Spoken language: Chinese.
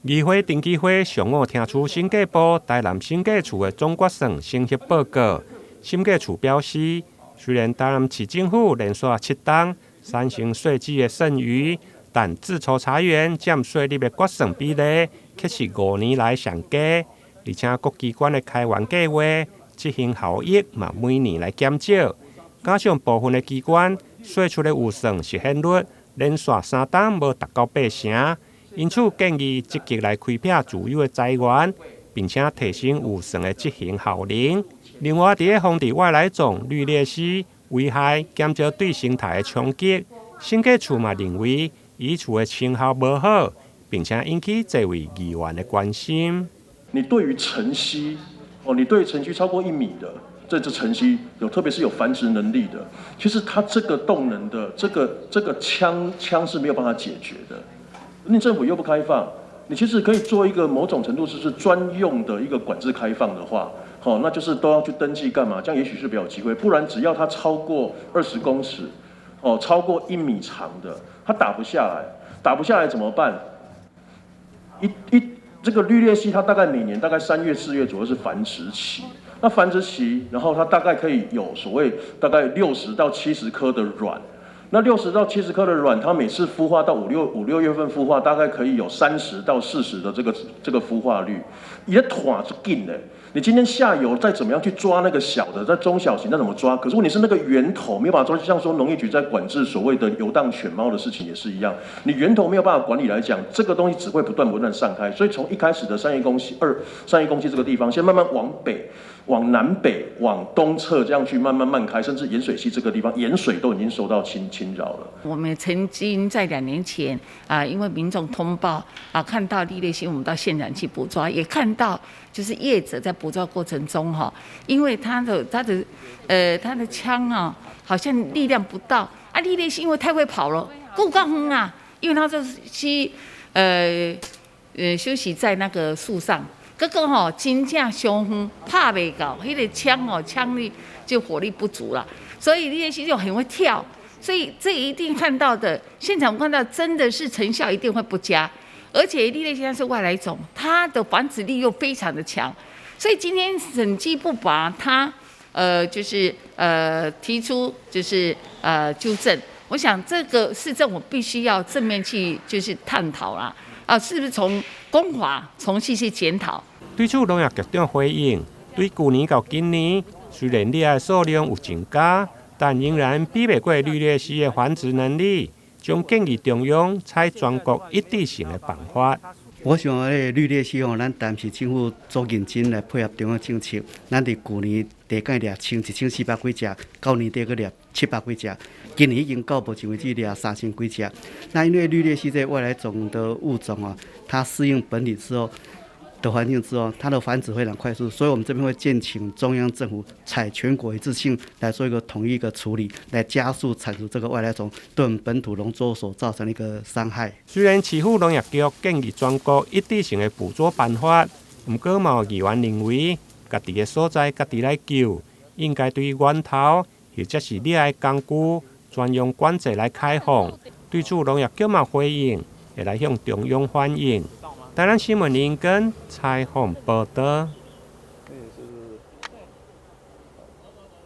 议会定期会上午听取审计部台南审计处的总决算审核报告。审计处表示，虽然台南市政府连续7档产生税基的剩余，但自筹查员占税率的决算比例却是5年来上低，而且各机关的开源计划执行效益嘛每年来减少，加上部分的机关税出的预算实现率连续3档无达到8成。因此，建议积极来开辟自有的财源，并且提升预算的执行效能。另外，在防治外来种、绿鬣蜥危害，减少对生态的冲击，审计处嘛认为，移除的成效无好，并且引起这位议员的关心。你对于晨曦，你对晨曦超过1米的这只晨曦特别是有繁殖能力的，其实它这个动能的这个枪是没有办法解决的。你政府又不开放，你其实可以做一个某种程度是专用的一个管制开放的话，那就是都要去登记干嘛？这样也许是比较有机会。不然只要它超过20公尺，超过1米长的，它打不下来怎么办？这个绿鬣蜥它大概每年大概3月4月左右是繁殖期，那繁殖期，然后它大概可以有所谓大概60到70颗的卵。那60到70颗的卵，它每次孵化到5、6月份孵化，大概可以有30到40的这个孵化率，也团是紧的。你今天下游再怎么样去抓那个小的，在中小型再怎么抓，可是问题是那个源头没有办法抓，就像说农业局在管制所谓的游荡犬猫的事情也是一样，你源头没有办法管理来讲，这个东西只会不断散开。所以从一开始的3亿公顷这个地方，先慢慢往北。往南北、往东侧这样去慢开，甚至盐水溪这个地方，盐水都已经受到侵扰了。我们曾经在2年前因为民众通报看到绿鬣蜥，我们到现场去捕捉，也看到就是业者在捕捉过程中因为他的枪好像力量不到绿鬣蜥因为太会跑了，够高远因为他就是休息在那个树上。这个真正伤远，拍袂到，那个枪力就火力不足了，所以绿鬣蜥就很会跳，所以这一定看到的现场看到真的是成效一定会不佳，而且绿鬣蜥它是外来种，它的繁殖力又非常的强，所以今天审计部把它提出纠正，我想这个市政府必须要正面去探讨啦，是不是从公华重新去检讨。对此，农业局长回应，对去年到今年，虽然猎的数量有增加，但仍然比不过绿鬣蜥的繁殖能力，将建议中央采全国一致性的办法。我想绿鬣蜥咱台南市政府足认真来配合中央政策，咱伫去年地间掠1400几只，到年底佫掠700几只，今年已经到目前为止掠3000几只。那因为绿鬣蜥这外来种的物种它适应本体之后的环境之后，它的繁殖非常快速，所以我们这边会建请中央政府采全国一致性来做一个统一的处理，来加速铲除这个外来种对我们本土农作所造成的一个伤害。虽然市府农业局建议全国一致性的捕捉办法，不过有议员认为，家己的所在家己来救，应该对源头或者是猎的工具专用管制来开放。对此，农业局嘛回应，会来向中央反映。台南新闻林根采访报道。